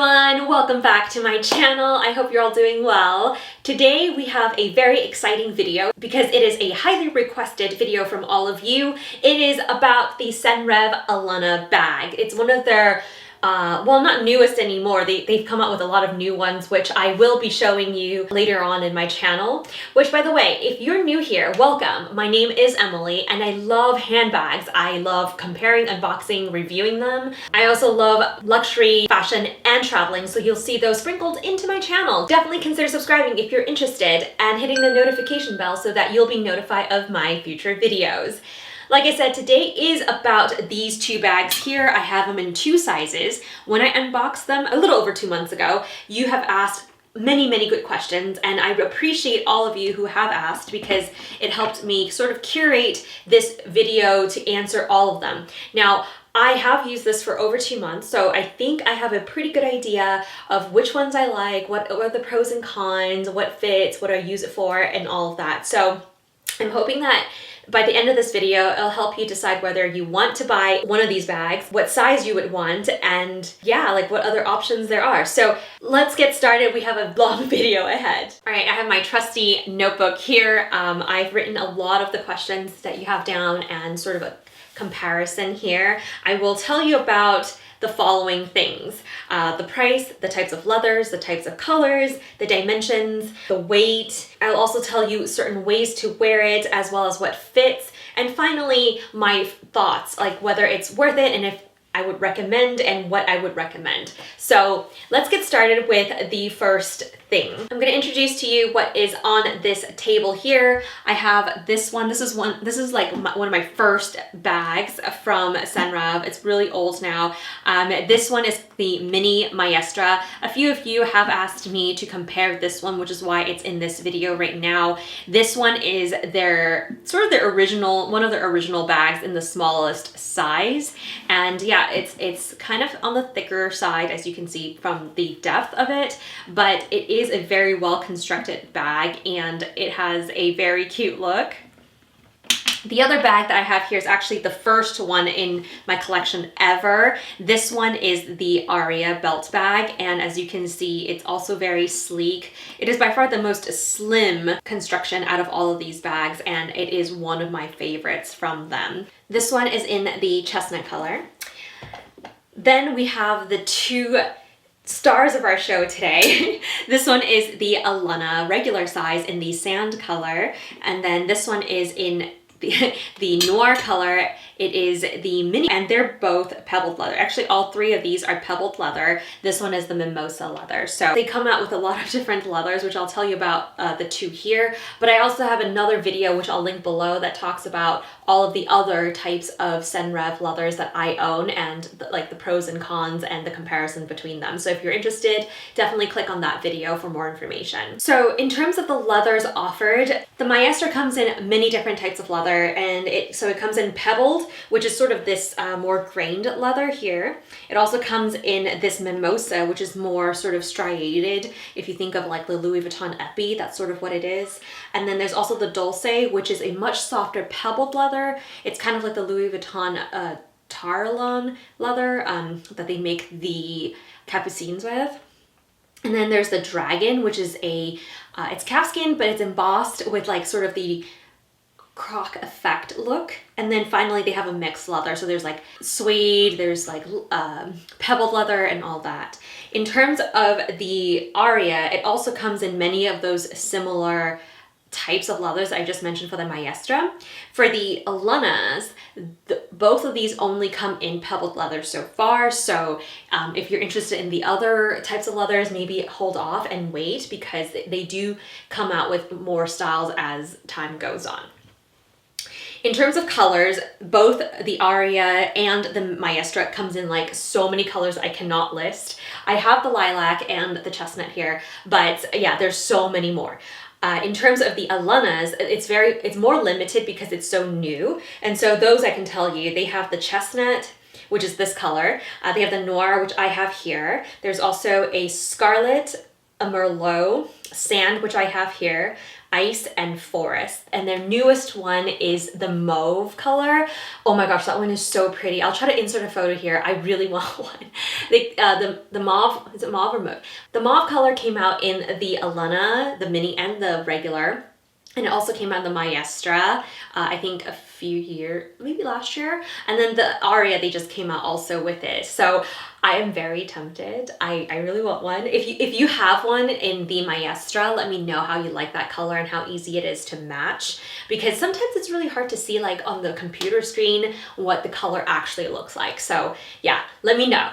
everyone, welcome back to my channel. I hope you're all doing well. Today we have a very exciting video because it is a highly requested video from all of you. It is about the Senreve Alunna bag. It's one of their well, not newest anymore. They've come out with a lot of new ones, which I will be showing you later on in my channel. Which, by the way, if you're new here, welcome. My name is Emily, and I love handbags. I love comparing, unboxing, reviewing them. I also love luxury, fashion, and traveling, so you'll see those sprinkled into my channel. Definitely consider subscribing if you're interested, and hitting the notification bell so that you'll be notified of my future videos. Like I said, today is about these two bags here. I have them in two sizes. When I unboxed them a little over 2 months ago, you have asked many good questions, and I appreciate all of you who have asked because it helped me sort of curate this video to answer all of them. Now, I have used this for over 2 months, so I think I have a pretty good idea of which ones I like, what are the pros and cons, what fits, what I use it for, and all of that. So I'm hoping that by the end of this video, it'll help you decide whether you want to buy one of these bags, what size you would want, and yeah, like what other options there are. So let's get started. We have a long video ahead. All right, I have my trusty notebook here. I've written a lot of the questions that you have down and sort of a comparison here. I will tell you about the following things: the price, the types of leathers, the types of colors, the dimensions, the weight. I'll also tell you certain ways to wear it as well as what fits. And finally, my thoughts, like whether it's worth it and if I would recommend and what I would recommend. So let's get started with the first thing. I'm going to introduce to you what is on this table here. I have this one. This is like one of my first bags from Senreve. It's really old now. This one is the mini Maestra. A few of you have asked me to compare this one, which is why it's in this video right now. This one is their original, one of their original bags in the smallest size. And yeah, it's kind of on the thicker side, as you can see from the depth of it, but it is a very well constructed bag and it has a very cute look. The other bag that I have here is actually the first one in my collection ever. This one is the Aria belt bag, and as you can see, it's also very sleek. It is by far the most slim construction out of all of these bags, and it is one of my favorites from them. This one is in the chestnut color. Then we have the two stars of our show today. This one is the Alunna regular size in the sand color, and then this one is in the noir color. It is the mini, and they're both pebbled leather. Actually, all three of these are pebbled leather. This one is the mimosa leather. So they come out with a lot of different leathers, which I'll tell you about the two here. But I also have another video, which I'll link below, that talks about all of the other types of Senreve leathers that I own and like the pros and cons and the comparison between them. So if you're interested, definitely click on that video for more information. So in terms of the leathers offered, the Maestra comes in many different types of leather, and it comes in pebbled, which is sort of this more grained leather here. It also comes in this mimosa, which is more sort of striated. If you think of like the Louis Vuitton Epi, that's sort of what it is. And then there's also the dulce, which is a much softer pebbled leather. It's kind of like the Louis Vuitton Tarlon leather that they make the capucines with. And then there's the dragon, which is it's calfskin, but it's embossed with like sort of the croc effect look. And then finally they have a mixed leather, so there's like suede, there's like pebbled leather and all that. In terms of the Aria, it also comes in many of those similar types of leathers I just mentioned for the Maestra. For the Alunnas, both of these only come in pebbled leather so far, so if you're interested in the other types of leathers, maybe hold off and wait, because they do come out with more styles as time goes on. In terms of colors, both the Aria and the Maestra comes in like so many colors I cannot list. I have the lilac and the chestnut here, but yeah, there's so many more. In terms of the Alunnas, it's more limited because it's so new. And so those I can tell you, they have the chestnut, which is this color. They have the noir, which I have here. There's also a scarlet, a merlot, sand, which I have here. Ice and Forest, and their newest one is the mauve color. Oh my gosh, that one is so pretty. I'll try to insert a photo here. I really want one. The mauve, is it mauve or mauve? The mauve color came out in the Alunna, the mini and the regular. And it also came out in the Maestra, I think a few years, maybe last year. And then the Aria, they just came out also with it. So I am very tempted. I really want one. If you have one in the Maestra, let me know how you like that color and how easy it is to match. Because sometimes it's really hard to see like on the computer screen what the color actually looks like. So yeah, let me know.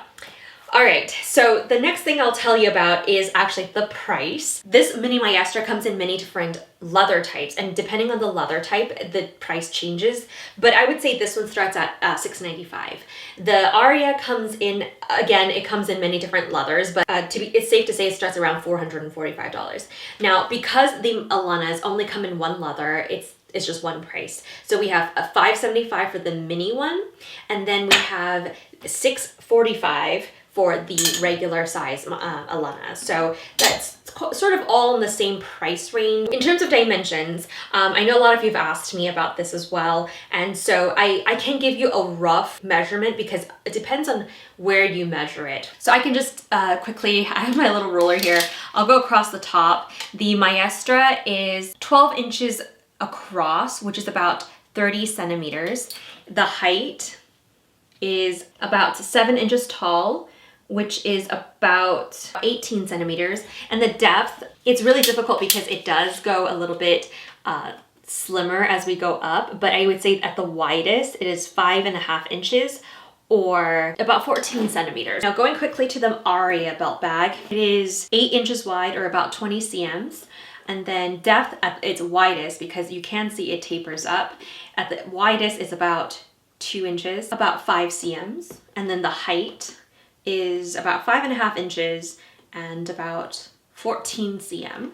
All right, so the next thing I'll tell you about is actually the price. This mini Maestra comes in many different leather types, and depending on the leather type, the price changes. But I would say this one starts at $6.95. The Aria comes in, again, it comes in many different leathers, but it's safe to say it starts around $445. Now, because the Alunnas only come in one leather, it's just one price. So we have a $5.75 for the mini one, and then we have $6.45 for the regular size Alunna. So that's sort of all in the same price range. In terms of dimensions, I know a lot of you have asked me about this as well, and so I can give you a rough measurement because it depends on where you measure it. So I can just quickly, I have my little ruler here, I'll go across the top. The Maestra is 12 inches across, which is about 30 centimeters. The height is about 7 inches tall, which is about 18 centimeters. And the depth, it's really difficult because it does go a little bit slimmer as we go up, but I would say at the widest, it is 5.5 inches or about 14 centimeters. Now going quickly to the Aria belt bag, it is 8 inches wide or about 20 cms. And then depth at its widest, because you can see it tapers up, at the widest is about 2 inches, about 5 cms. And then the height is about 5.5 inches and about 14 cm.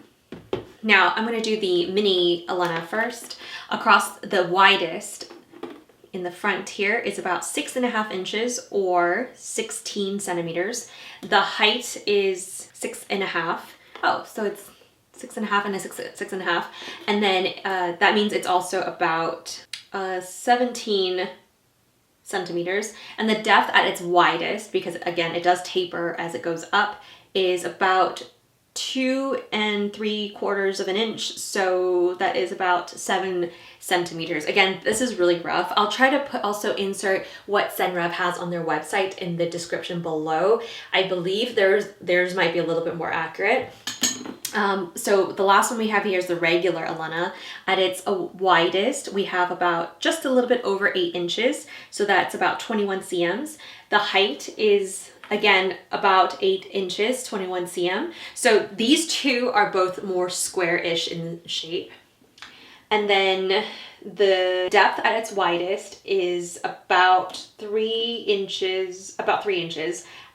Now I'm going to do the mini Alunna first. Across the widest in the front here is about 6.5 inches or 16 centimeters. The height is 6.5. Oh, so it's 6.5 and a 6.5. And then that means it's also about 17 centimeters, and the depth at its widest, because again it does taper as it goes up, is about 2 3/4 of an inch, so that is about 7 centimeters. Again, this is really rough. I'll try to also insert what Senreve has on their website in the description below. I believe theirs might be a little bit more accurate. So the last one we have here is the regular Alunna. At its widest, we have about just a little bit over 8 inches. So that's about 21 cms. The height is, again, about 8 inches, 21 cm. So these two are both more square-ish in shape. And then the depth at its widest is about 3 inches,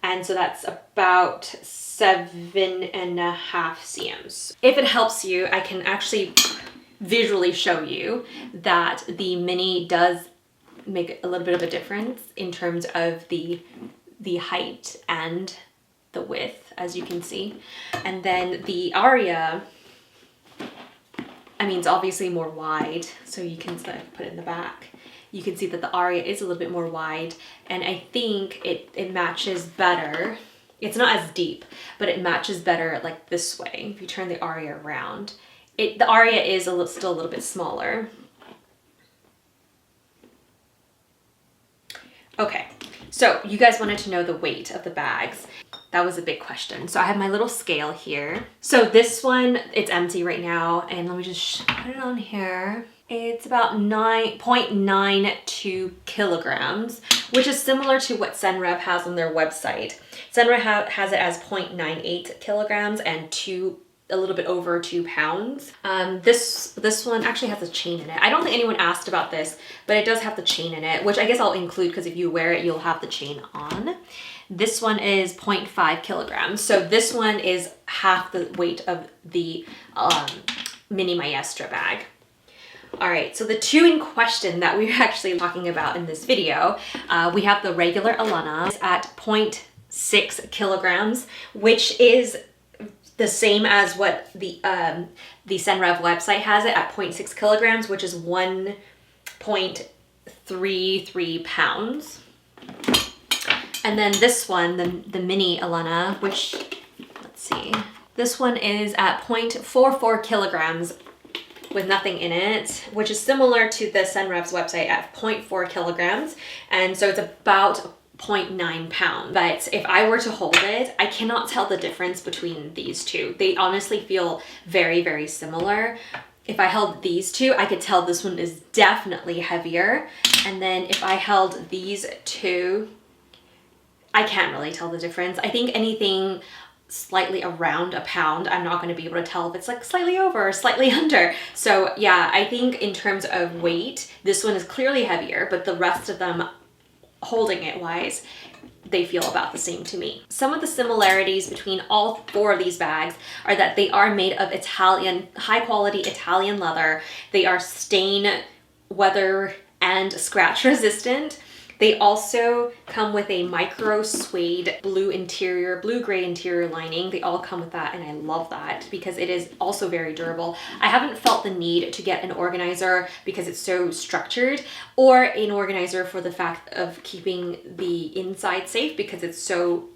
and so that's about 7.5 cms. If it helps you, I can actually visually show you that the mini does make a little bit of a difference in terms of the height and the width, as you can see. And then the Aria, I mean, it's obviously more wide, so you can put it in the back. You can see that the Aria is a little bit more wide, and I think it matches better. It's not as deep, but it matches better like this way. If you turn the Aria around, the Aria is still a little bit smaller. Okay, so you guys wanted to know the weight of the bags. That was a big question. So I have my little scale here. So this one, it's empty right now, and let me just put it on here. It's about 9.92 kilograms, which is similar to what Senreve has on their website. Senreve has it as 0.98 kilograms and a little bit over 2 pounds. This one actually has a chain in it. I don't think anyone asked about this, but it does have the chain in it, which I guess I'll include because if you wear it, you'll have the chain on. This one is 0.5 kilograms. So this one is half the weight of the mini Maestra bag. All right, so the two in question that we're actually talking about in this video, we have the regular Alunna at 0.6 kilograms, which is the same as what the Senreve website has it at 0.6 kilograms, which is 1.33 pounds. And then this one, the mini Alunna, which, let's see, this one is at 0.44 kilograms with nothing in it, which is similar to the Senreve's website at 0.4 kilograms. And so it's about 0.9 pounds. But if I were to hold it, I cannot tell the difference between these two. They honestly feel very, very similar. If I held these two, I could tell this one is definitely heavier. And then if I held these two, I can't really tell the difference. I think anything slightly around a pound, I'm not going to be able to tell if it's like slightly over or slightly under. So yeah, I think in terms of weight, this one is clearly heavier, but the rest of them, holding it wise, they feel about the same to me. Some of the similarities between all four of these bags are that they are made of Italian, high quality Italian leather. They are stain, weather, and scratch resistant. They also come with a micro suede blue gray interior lining. They all come with that, and I love that because it is also very durable. I haven't felt the need to get an organizer because it's so structured, or an organizer for the fact of keeping the inside safe because it's so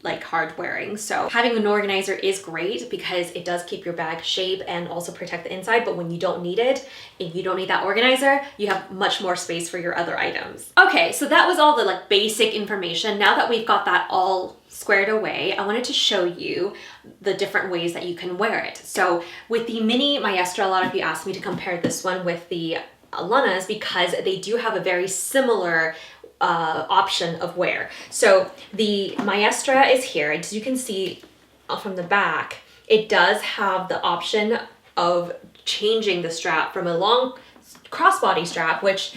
like hard wearing. So having an organizer is great because it does keep your bag shape and also protect the inside, but when you don't need it, if you don't need that organizer, you have much more space for your other items. Okay, so that was all the like basic information. Now that we've got that all squared away, I wanted to show you the different ways that you can wear it. So with the mini Maestra, a lot of you asked me to compare this one with the Alunnas because they do have a very similar option of wear. So the Maestra is here. As you can see from the back, it does have the option of changing the strap from a long crossbody strap, which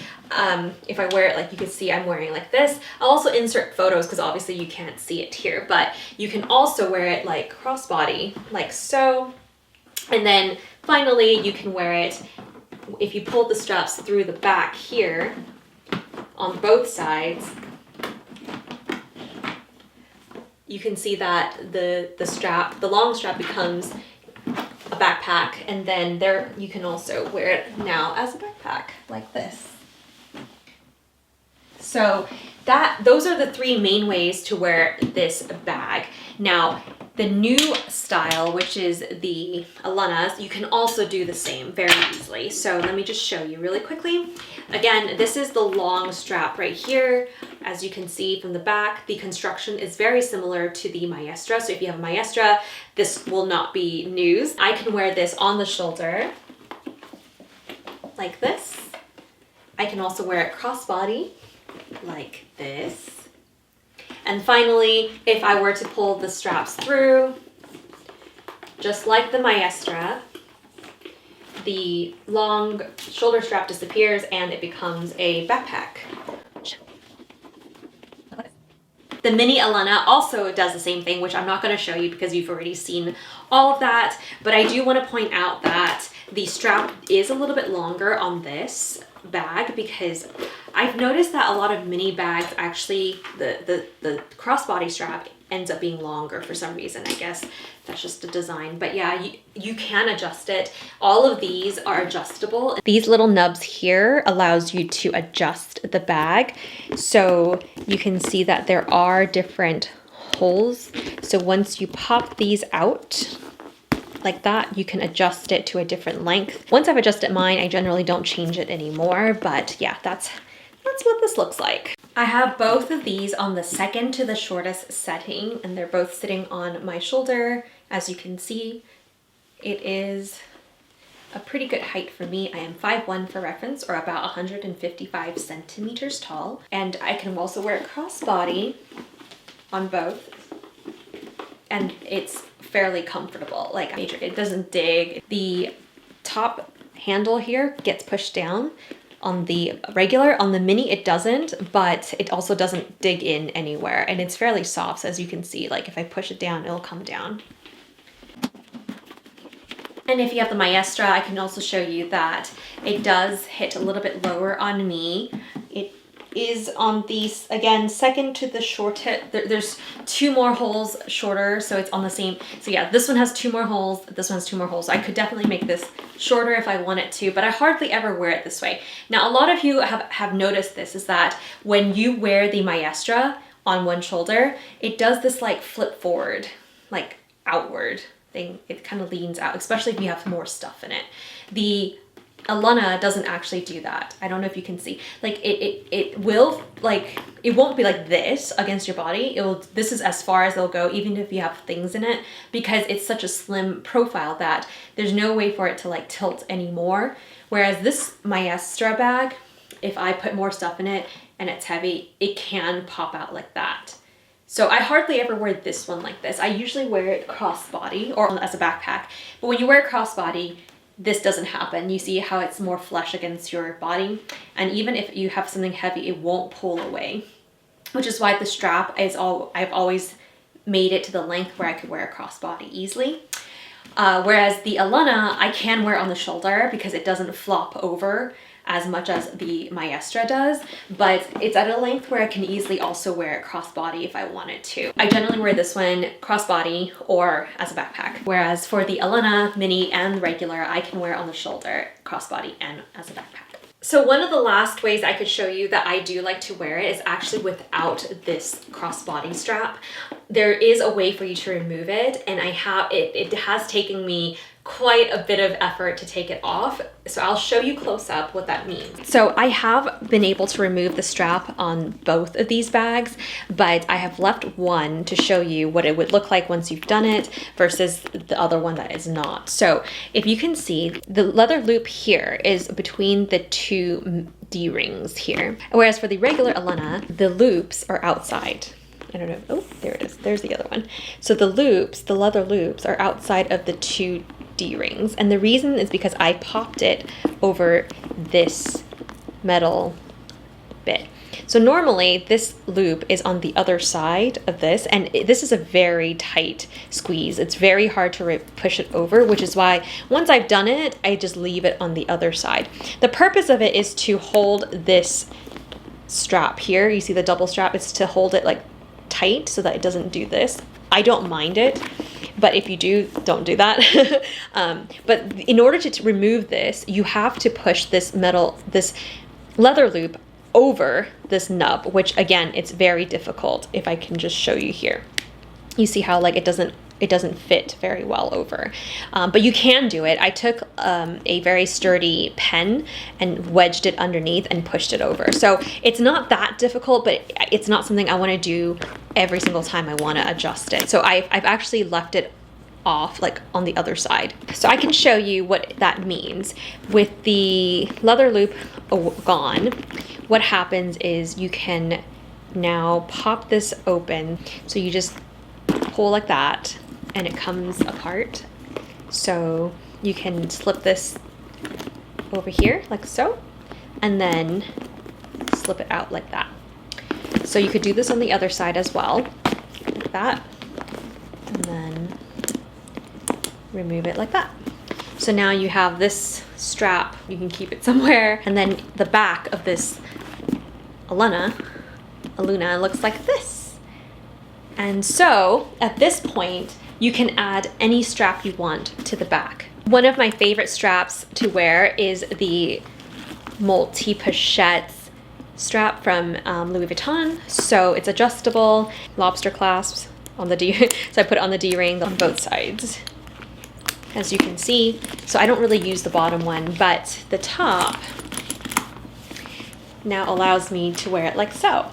if I wear it, like you can see I'm wearing like this. I'll also insert photos because obviously you can't see it here, but you can also wear it like crossbody, like so. And then finally you can wear it if you pull the straps through the back here on both sides. You can see that the long strap becomes a backpack, and then there you can also wear it now as a backpack like this. So those are the three main ways to wear this bag. Now, the new style, which is the Alunnas, you can also do the same very easily. So let me just show you really quickly. Again, this is the long strap right here. As you can see from the back, the construction is very similar to the Maestra. So if you have a Maestra, this will not be news. I can wear this on the shoulder like this. I can also wear it crossbody like this. And finally, if I were to pull the straps through, just like the Maestra, the long shoulder strap disappears and it becomes a backpack. The mini Alunna also does the same thing, which I'm not going to show you because you've already seen all of that. But I do want to point out that the strap is a little bit longer on this bag because I've noticed that a lot of mini bags actually, the crossbody strap ends up being longer for some reason. I guess that's just a design, but yeah, you can adjust it. All of these are adjustable. These little nubs here allows you to adjust the bag. So you can see that there are different holes. So once you pop these out like that, you can adjust it to a different length. Once I've adjusted mine, I generally don't change it anymore, but yeah, that's what this looks like. I have both of these on the second to the shortest setting, and they're both sitting on my shoulder. As you can see, it is a pretty good height for me. I am 5'1" for reference, or about 155 centimeters tall. And I can also wear it crossbody on both, and it's fairly comfortable. Like, it doesn't dig. The top handle here gets pushed down. On the regular, on the mini it doesn't, but it also doesn't dig in anywhere, and it's fairly soft. So as you can see, like if I push it down, it'll come down. And if you have the Maestra, I can also show you that it does hit a little bit lower on me. is on these, again, second to the short hip. There's 2 more holes shorter, so it's on the same. So yeah, this one has 2 more holes, this one has 2 more holes. So I could definitely make this shorter if I wanted to, but I hardly ever wear it this way. Now, a lot of you have noticed this, is that when you wear the Maestra on one shoulder, it does this like flip forward, like outward thing. It kind of leans out, especially if you have more stuff in it. The Alunna doesn't actually do that. I don't know if you can see. Like it will, like, it won't be like this against your body. This is as far as it'll go, even if you have things in it, because it's such a slim profile that there's no way for it to like tilt anymore. Whereas this Maestra bag, if I put more stuff in it and it's heavy, it can pop out like that. So I hardly ever wear this one like this. I usually wear it crossbody or as a backpack. But when you wear crossbody, this doesn't happen. You see how it's more flush against your body. And even if you have something heavy, it won't pull away, which is why the strap is I've always made it to the length where I could wear a crossbody easily. Whereas the Alunna, I can wear on the shoulder because it doesn't flop over as much as the Maestra does, but it's at a length where I can easily also wear it crossbody if I wanted to. I generally wear this one crossbody or as a backpack, whereas for the Alunna mini and regular, I can wear on the shoulder, crossbody, and as a backpack. So one of the last ways I could show you that I do like to wear it is actually without this crossbody strap. There is a way for you to remove it, and it has taken me quite a bit of effort to take it off. So I'll show you close up what that means. So I have been able to remove the strap on both of these bags, but I have left one to show you what it would look like once you've done it versus the other one that is not. So if you can see, the leather loop here is between the 2 D-rings here. Whereas for the regular Alunna, the loops are outside. I don't know. Oh, there it is. There's the other one. So the loops, the leather loops, are outside of the 2 D-rings. And the reason is because I popped it over this metal bit. So normally this loop is on the other side of this, and this is a very tight squeeze. It's very hard to push it over, which is why once I've done it, I just leave it on the other side. The purpose of it is to hold this strap here. You see the double strap? It's to hold it like tight so that it doesn't do this. I don't mind it, but if you do, don't do that. But in order to remove this, you have to push this leather loop over this nub, which again, it's very difficult. If I can just show you here, you see how like it doesn't fit very well over, but you can do it. I took a very sturdy pen and wedged it underneath and pushed it over. So it's not that difficult, but it's not something I want to do every single time I want to adjust it. So I've actually left it off like on the other side. So I can show you what that means. With the leather loop gone, what happens is you can now pop this open. So you just pull like that and it comes apart. So you can slip this over here like so, and then slip it out like that. So you could do this on the other side as well, like that, and then remove it like that. So now you have this strap, you can keep it somewhere, and then the back of this Alunna looks like this. And so at this point, you can add any strap you want to the back. One of my favorite straps to wear is the multi-pochette strap from Louis Vuitton. So it's adjustable, lobster clasps on the D, so I put it on the D-ring on both sides, as you can see. So I don't really use the bottom one, but the top now allows me to wear it like so.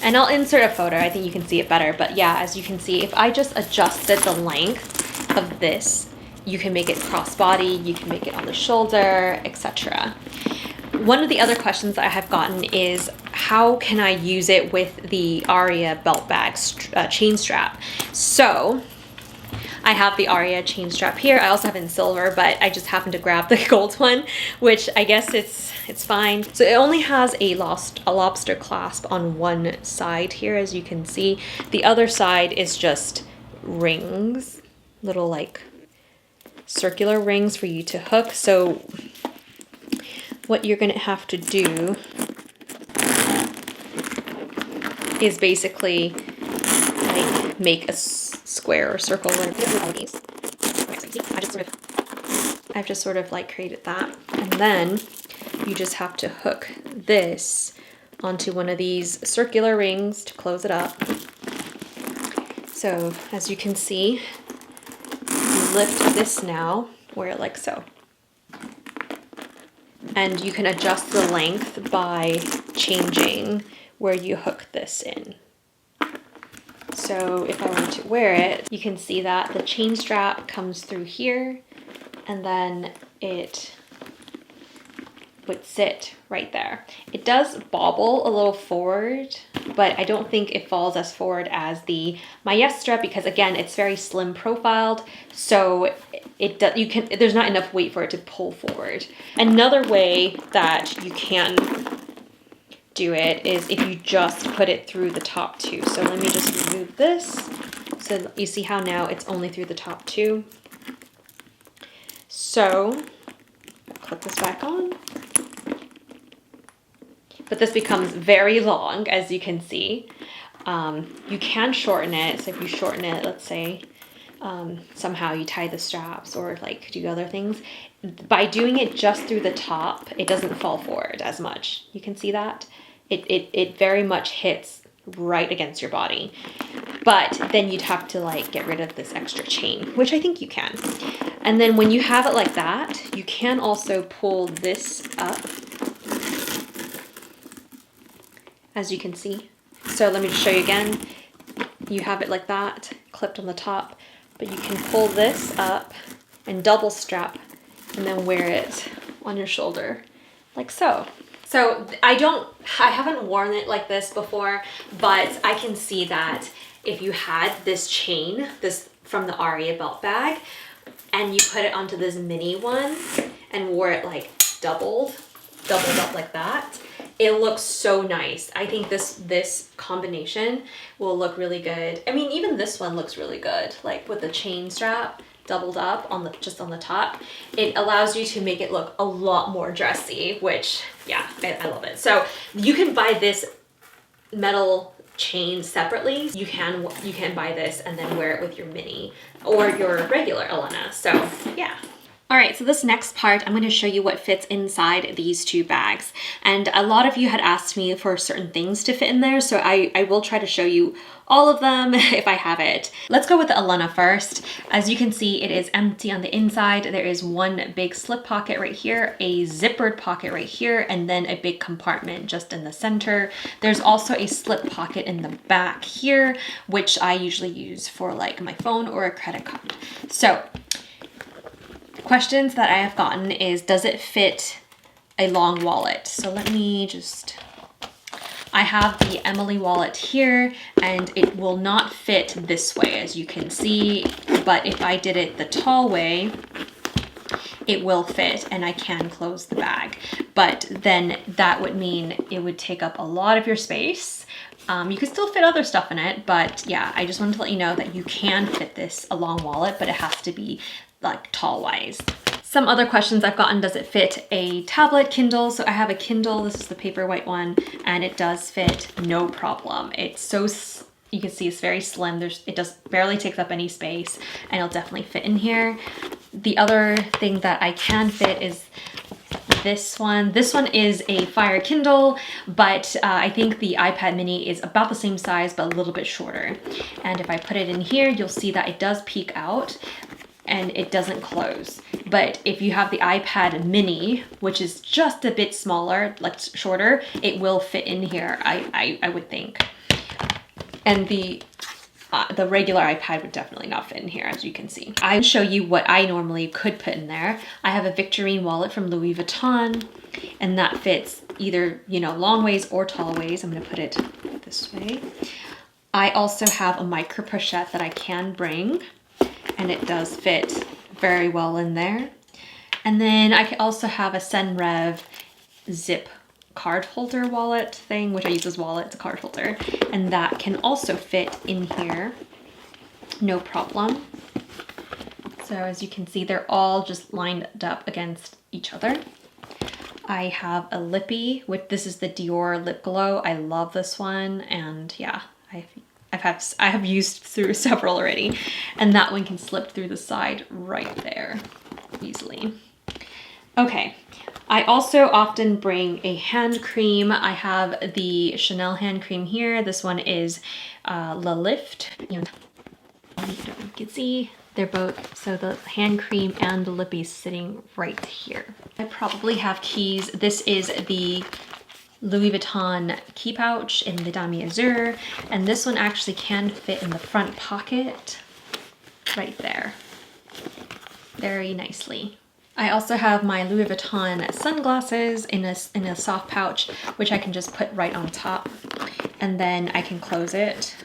And I'll insert a photo, I think you can see it better, but yeah, as you can see, if I just adjusted the length of this, you can make it crossbody, you can make it on the shoulder, etc. One of the other questions that I have gotten is, how can I use it with the Aria belt bag chain strap? So I have the Aria chain strap here. I also have it in silver, but I just happened to grab the gold one, which I guess it's fine. So it only has a lobster clasp on one side here, as you can see. The other side is just rings, little like circular rings for you to hook. So what you're gonna have to do is basically like make a square or circle. I've just sort of like created that. And then you just have to hook this onto one of these circular rings to close it up. So as you can see, you lift this now, wear it like so. And you can adjust the length by changing where you hook this in. So if I were to wear it, you can see that the chain strap comes through here, and then it would sit right there. It does bobble a little forward, but I don't think it falls as forward as the Maestra, because again, it's very slim profiled, so there's not enough weight for it to pull forward. Another way that you can do it is if you just put it through the top two. So let me just remove this. So you see how now it's only through the top two. So clip this back on. But this becomes very long, as you can see. You can shorten it. So if you shorten it, let's say, somehow you tie the straps or like do other things, by doing it just through the top, it doesn't fall forward as much. You can see that? It very much hits right against your body. But then you'd have to like get rid of this extra chain, which I think you can. And then when you have it like that, you can also pull this up, as you can see. So let me just show you again. You have it like that, clipped on the top, but you can pull this up and double strap and then wear it on your shoulder like so. So I haven't worn it like this before, but I can see that if you had this chain, this from the Aria belt bag, and you put it onto this mini one and wore it like doubled up like that, it looks so nice. I think this combination will look really good. I mean, even this one looks really good, like with the chain strap doubled up on just on the top. It allows you to make it look a lot more dressy, which yeah, I love it. So you can buy this metal chain separately. You can buy this and then wear it with your mini or your regular Alunna. So yeah. All right, so this next part, I'm going to show you what fits inside these two bags. And a lot of you had asked me for certain things to fit in there, so I will try to show you all of them if I have it. Let's go with the Alunna first. As you can see, it is empty on the inside. There is one big slip pocket right here, a zippered pocket right here, and then a big compartment just in the center. There's also a slip pocket in the back here, which I usually use for like my phone or a credit card. So questions that I have gotten is, does it fit a long wallet? So let me just, I have the Emily wallet here and it will not fit this way, as you can see, but if I did it the tall way, it will fit and I can close the bag. But then that would mean it would take up a lot of your space. You could still fit other stuff in it, but yeah, I just wanted to let you know that you can fit this a long wallet, but it has to be like tall wise. Some other questions I've gotten, does it fit a tablet Kindle? So I have a Kindle, this is the Paperwhite one, and it does fit no problem. It's so, you can see it's very slim. It just barely takes up any space and it'll definitely fit in here. The other thing that I can fit is this one. This one is a Fire Kindle, but I think the iPad mini is about the same size, but a little bit shorter. And if I put it in here, you'll see that it does peek out and it doesn't close. But if you have the iPad mini, which is just a bit smaller, like shorter, it will fit in here, I would think. And the regular iPad would definitely not fit in here, as you can see. I will show you what I normally could put in there. I have a Victorine wallet from Louis Vuitton, and that fits either, you know, long ways or tall ways. I'm gonna put it this way. I also have a micro pochette that I can bring, and it does fit very well in there. And then I also have a Senreve zip card holder wallet thing, which I use as wallet, it's a card holder, and that can also fit in here, no problem. So as you can see, they're all just lined up against each other. I have a lippy, which this is the Dior Lip Glow. I love this one, and yeah, I have used through several already, and that one can slip through the side right there easily. Okay, I also often bring a hand cream. I have the Chanel hand cream here. This one is La Lift. You can see they're both, so the hand cream and the lippy sitting right here. I probably have keys. This is the Louis Vuitton key pouch in the Damier Azur, and this one actually can fit in the front pocket right there very nicely. I also have my Louis Vuitton sunglasses in a soft pouch, which I can just put right on top, and then I can close it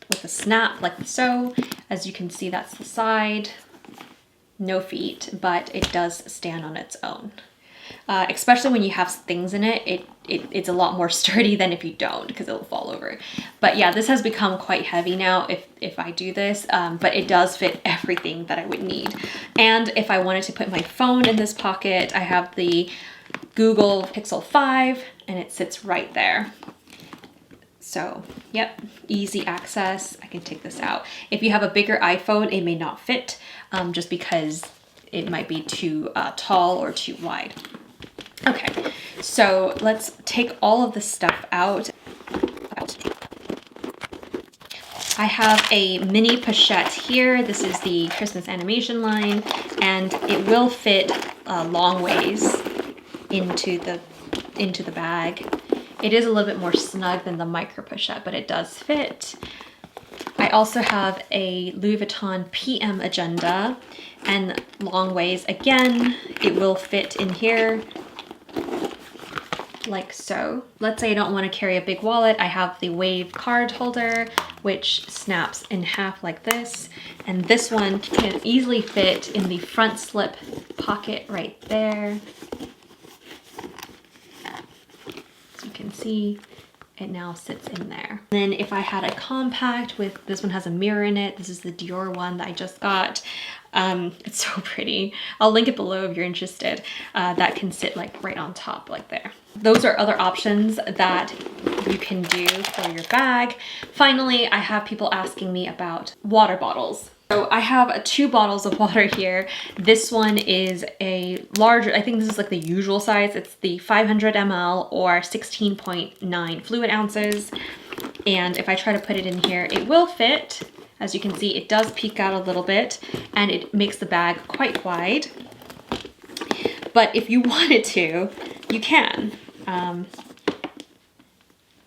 with a snap like so. As you can see, that's the side. No feet, but it does stand on its own. Especially when you have things in it, it's a lot more sturdy than if you don't, because it'll fall over. But yeah, this has become quite heavy now if I do this, but it does fit everything that I would need. And if I wanted to put my phone in this pocket, I have the Google Pixel 5, and it sits right there. So, yep, easy access. I can take this out. If you have a bigger iPhone, it may not fit, just because it might be too tall or too wide. Okay, so let's take all of this stuff out. I have a mini pochette here. This is the Christmas animation line, and it will fit long ways into the bag. It is a little bit more snug than the micro pochette, but it does fit. I also have a Louis Vuitton PM agenda, and long ways. Again, it will fit in here like so. Let's say I don't want to carry a big wallet. I have the Wave card holder, which snaps in half like this. And this one can easily fit in the front slip pocket right there. As you can see, it now sits in there. Then if I had a compact with, this one has a mirror in it. This is the Dior one that I just got. It's so pretty. I'll link it below if you're interested. That can sit like right on top like there. Those are other options that you can do for your bag. Finally, I have people asking me about water bottles. So I have 2 bottles of water here. This one is a larger, I think this is like the usual size. It's the 500 ml or 16.9 fluid ounces. And if I try to put it in here, it will fit. As you can see, it does peek out a little bit, and it makes the bag quite wide. But if you wanted to, you can.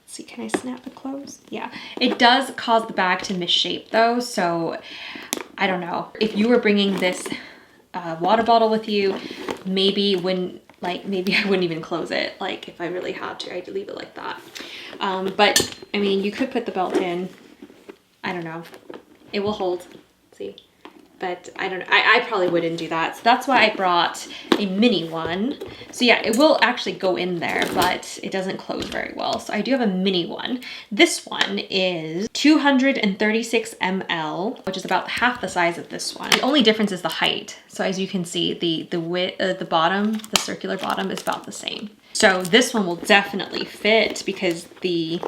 See, can I snap it closed? Yeah, it does cause the bag to misshape though, so I don't know. If you were bringing this water bottle with you, maybe I wouldn't even close it. Like if I really had to, I'd leave it like that. But I mean, you could put the belt in. I don't know. It will hold, see? But I don't know, I probably wouldn't do that. So that's why I brought a mini one. So yeah, it will actually go in there, but it doesn't close very well. So I do have a mini one. This one is 236 ml, which is about half the size of this one. The only difference is the height. So as you can see, the width, the bottom, the circular bottom is about the same. So this one will definitely fit because the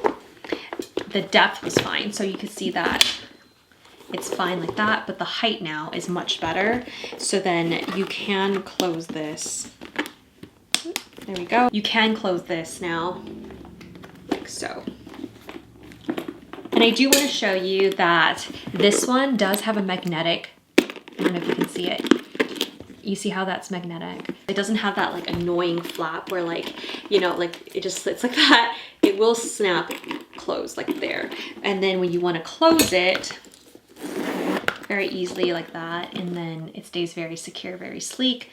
depth was fine. So you can see that it's fine like that, but the height now is much better. So then you can close this. There we go. You can close this now, like so. And I do want to show you that this one does have a magnetic, I don't know if you can see it. You see how that's magnetic? It doesn't have that like annoying flap where like, you know, like it just sits like that. It will snap closed like there. And then when you want to close it, very easily like that, and then it stays very secure, very sleek,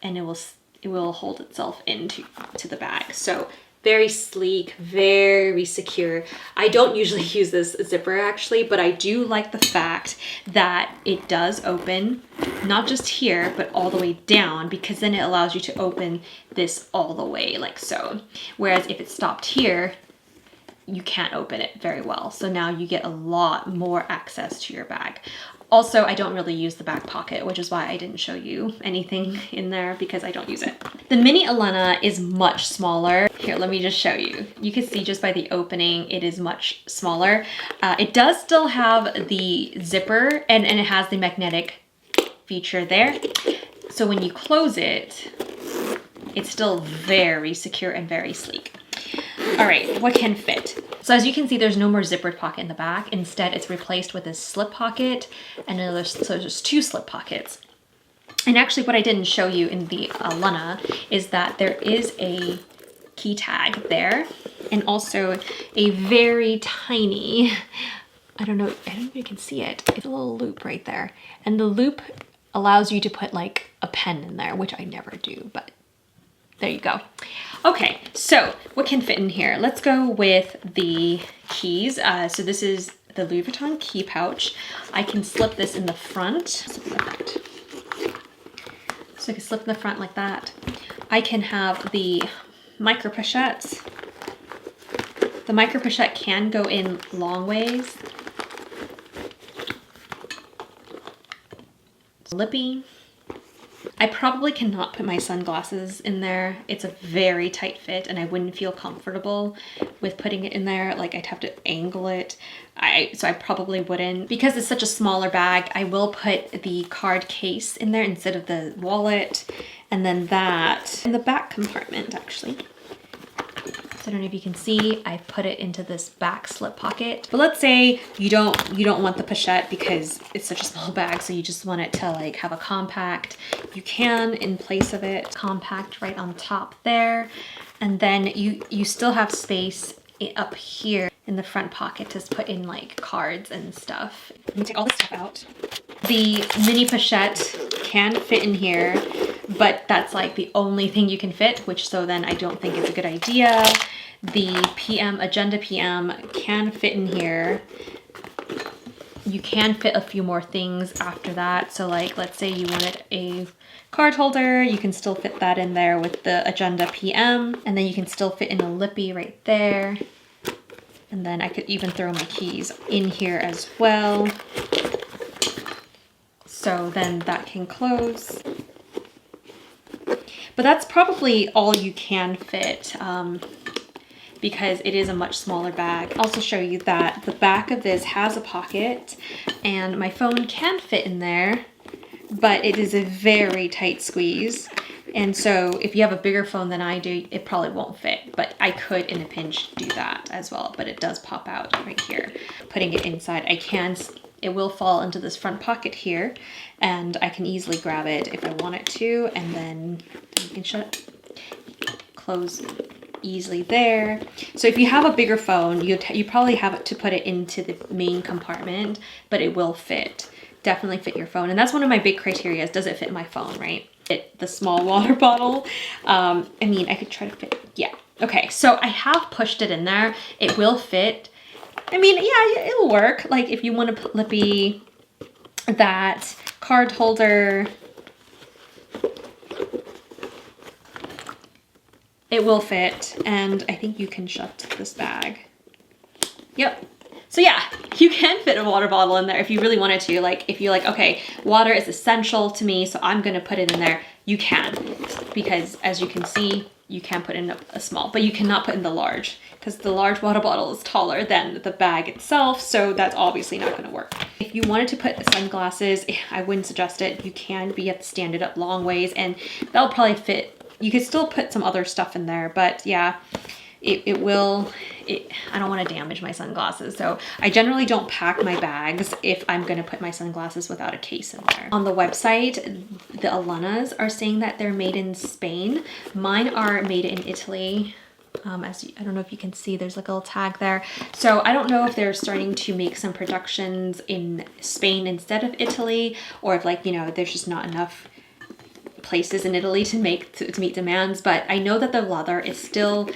and it will hold itself into the bag. So very sleek, very secure. I don't usually use this zipper actually, but I do like the fact that it does open, not just here, but all the way down, because then it allows you to open this all the way like so. Whereas if it stopped here, you can't open it very well. So now you get a lot more access to your bag. Also, I don't really use the back pocket, which is why I didn't show you anything in there because I don't use it. The mini Alunna is much smaller. Here, let me just show you. You can see just by the opening, it is much smaller. It does still have the zipper and it has the magnetic feature there. So when you close it, it's still very secure and very sleek. All right, what can fit? So as you can see, there's no more zippered pocket in the back. Instead, it's replaced with a slip pocket, and then there's two slip pockets. And actually what I didn't show you in the Alunna is that there is a key tag there, and also a very tiny, I don't know if you can see it, it's a little loop right there. And the loop allows you to put like a pen in there, which I never do, but there you go. Okay, so what can fit in here? Let's go with the keys. So this is the Louis Vuitton key pouch. I can slip this in the front. So I can slip in the front like that. I can have the micro pochettes. The micro pochette can go in long ways. Lippy. I probably cannot put my sunglasses in there. It's a very tight fit and I wouldn't feel comfortable with putting it in there. Like I'd have to angle it. So I probably wouldn't. Because it's such a smaller bag, I will put the card case in there instead of the wallet. And then that in the back compartment actually. So I don't know if you can see, I put it into this back slip pocket. But let's say you don't want the pochette because it's such a small bag, so you just want it to like have a compact. You can, in place of it, compact right on top there. And then you still have space up here in the front pocket to put in like cards and stuff. Let me take all this stuff out. The mini pochette can fit in here, but that's like the only thing you can fit, which so then I don't think it's a good idea. The agenda PM can fit in here. You can fit a few more things after that. So like, let's say you wanted a card holder, you can still fit that in there with the agenda PM, and then you can still fit in a lippy right there. And then I could even throw my keys in here as well. So then that can close. But that's probably all you can fit because it is a much smaller bag. I'll also show you that the back of this has a pocket and my phone can fit in there, but it is a very tight squeeze. And so if you have a bigger phone than I do, it probably won't fit, but I could in a pinch do that as well. But it does pop out right here. Putting it inside, it will fall into this front pocket here and I can easily grab it if I want it to, and then you can close easily there. So if you have a bigger phone, you probably have to put it into the main compartment, but it will fit. Definitely fit your phone. And that's one of my big criteria is, does it fit my phone, right? The small water bottle. I mean, I could try to fit, yeah. Okay, so I have pushed it in there. It will fit. I mean, yeah, it'll work. Like if you want to put lippy, that card holder, it will fit. And I think you can shut this bag. Yep. So yeah, you can fit a water bottle in there if you really wanted to. Like if you're like, okay, water is essential to me, so I'm gonna put it in there, you can. Because as you can see, you can put in a small, but you cannot put in the large because the large water bottle is taller than the bag itself, so that's obviously not gonna work. If you wanted to put sunglasses, I wouldn't suggest it. You can, but you have to stand it up long ways and that'll probably fit. You could still put some other stuff in there, but yeah, I don't want to damage my sunglasses. So I generally don't pack my bags if I'm going to put my sunglasses without a case in there. On the website, the Alunnas are saying that they're made in Spain. Mine are made in Italy. I don't know if you can see, there's like a little tag there. So I don't know if they're starting to make some productions in Spain instead of Italy, or if like, you know, there's just not enough places in Italy to meet demands. But I know that the leather is still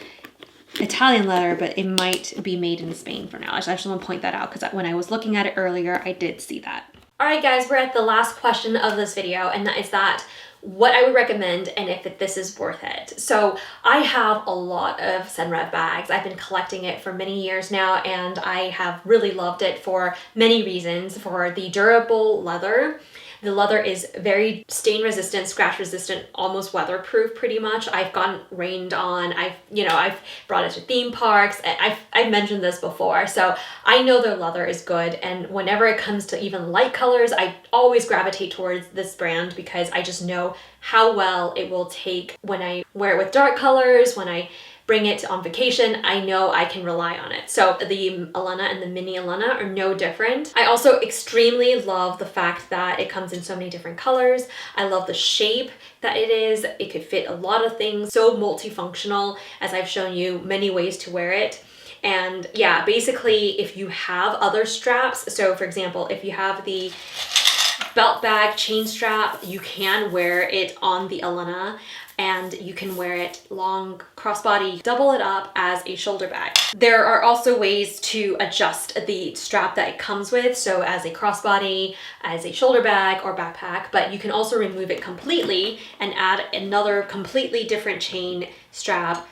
Italian leather, but it might be made in Spain for now. I just want to point that out because when I was looking at it earlier, I did see that. All right, guys, we're at the last question of this video, and that is that what I would recommend and if this is worth it. So I have a lot of Senreve bags. I've been collecting it for many years now, and I have really loved it for many reasons. For the durable leather. The leather is very stain resistant, scratch resistant, almost weatherproof pretty much. I've gotten rained on. I've brought it to theme parks. I've mentioned this before. So I know their leather is good. And whenever it comes to even light colors, I always gravitate towards this brand because I just know how well it will take when I wear it with dark colors, when I bring it on vacation. I know I can rely on it. So the Alunna and the mini Alunna are no different. I also extremely love the fact that it comes in so many different colors. I love the shape that it is. It could fit a lot of things. So multifunctional, as I've shown you many ways to wear it. And yeah, basically if you have other straps, so for example, if you have the belt bag chain strap, you can wear it on the Alunna, and you can wear it long crossbody, double it up as a shoulder bag. There are also ways to adjust the strap that it comes with, so as a crossbody, as a shoulder bag or backpack, but you can also remove it completely and add another completely different chain strap,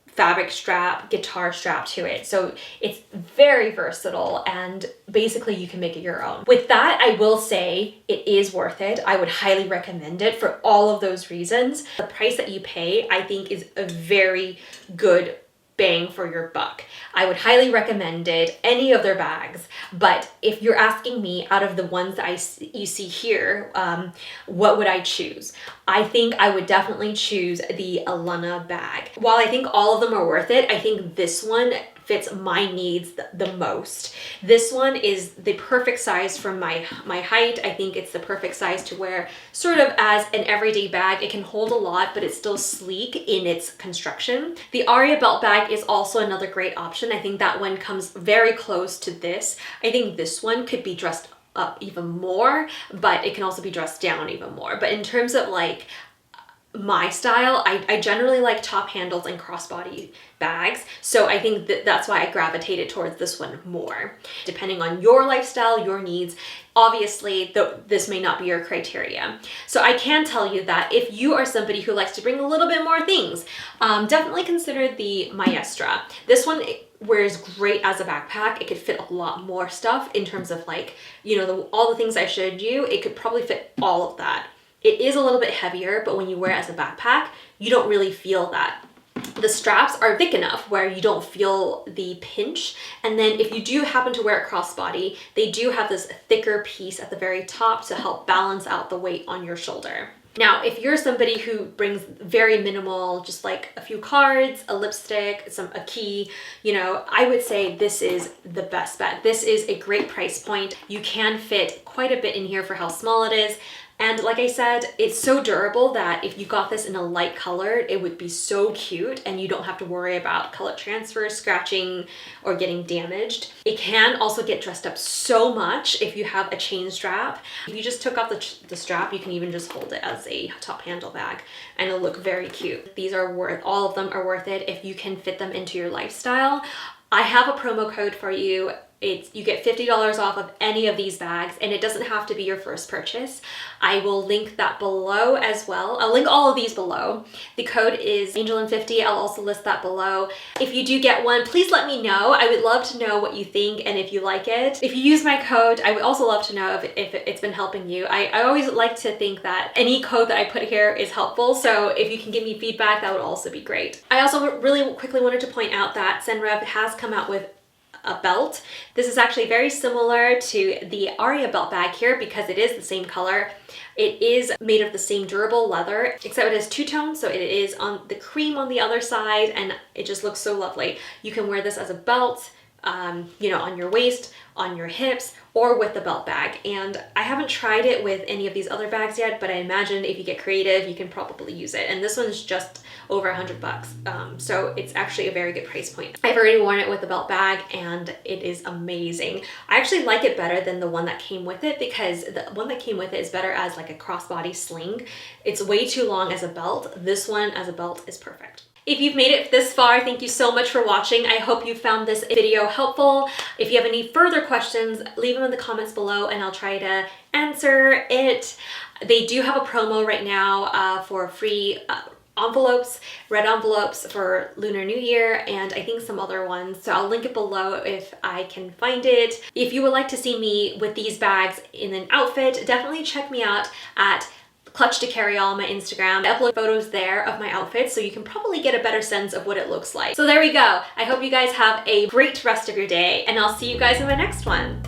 fabric strap, guitar strap to it. So it's very versatile, and basically you can make it your own. With that, I will say it is worth it. I would highly recommend it for all of those reasons. The price that you pay, I think, is a very good bang for your buck. I would highly recommend it, any of their bags. But if you're asking me, out of the ones that you see here, what would I choose? I think I would definitely choose the Alunna bag. While I think all of them are worth it, I think this one fits my needs the most. This one is the perfect size for my height. I think it's the perfect size to wear sort of as an everyday bag. It can hold a lot, but it's still sleek in its construction. The Aria belt bag is also another great option. I think that one comes very close to this. I think this one could be dressed up even more, but it can also be dressed down even more. But in terms of like my style, I generally like top handles and crossbody bags, so I think that's why I gravitated towards this one more. Depending on your lifestyle, your needs, obviously this may not be your criteria. So I can tell you that if you are somebody who likes to bring a little bit more things, definitely consider the Maestra. This one wears great as a backpack. It could fit a lot more stuff in terms of like, all the things I showed you, it could probably fit all of that. It is a little bit heavier, but when you wear it as a backpack, you don't really feel that. The straps are thick enough where you don't feel the pinch. And then if you do happen to wear a crossbody, they do have this thicker piece at the very top to help balance out the weight on your shoulder. Now, if you're somebody who brings very minimal, just like a few cards, a lipstick, a key, I would say this is the best bet. This is a great price point. You can fit quite a bit in here for how small it is. And like I said, it's so durable that if you got this in a light color, it would be so cute and you don't have to worry about color transfer, scratching, or getting damaged. It can also get dressed up so much if you have a chain strap. If you just took off the strap, you can even just hold it as a top handle bag and it'll look very cute. These are all of them are worth it if you can fit them into your lifestyle. I have a promo code for you. You get $50 off of any of these bags, and it doesn't have to be your first purchase. I will link that below as well. I'll link all of these below. The code is angeleyn50. I'll also list that below. If you do get one, please let me know. I would love to know what you think and if you like it. If you use my code, I would also love to know if it's been helping you. I always like to think that any code that I put here is helpful, so if you can give me feedback, that would also be great. I also really quickly wanted to point out that Senreve has come out with a belt. This is actually very similar to the Aria belt bag here because it is the same color. It is made of the same durable leather, except it has two-tone, so it is on the cream on the other side, and it just looks so lovely. You can wear this as a belt, on your waist, on your hips, or with the belt bag. And I haven't tried it with any of these other bags yet, but I imagine if you get creative, you can probably use it. And this one's just over $100, so it's actually a very good price point. I've already worn it with the belt bag and it is amazing. I actually like it better than the one that came with it because the one that came with it is better as like a crossbody sling. It's way too long as a belt. This one as a belt is perfect. If you've made it this far, thank you so much for watching. I hope you found this video helpful. If you have any further questions, leave them in the comments below and I'll try to answer it. They do have a promo right now for free envelopes, red envelopes for Lunar New Year, and I think some other ones. So I'll link it below if I can find it. If you would like to see me with these bags in an outfit, definitely check me out at Clutch to Carry All on my Instagram. I upload photos there of my outfits, so you can probably get a better sense of what it looks like. So there we go. I hope you guys have a great rest of your day, and I'll see you guys in my next one.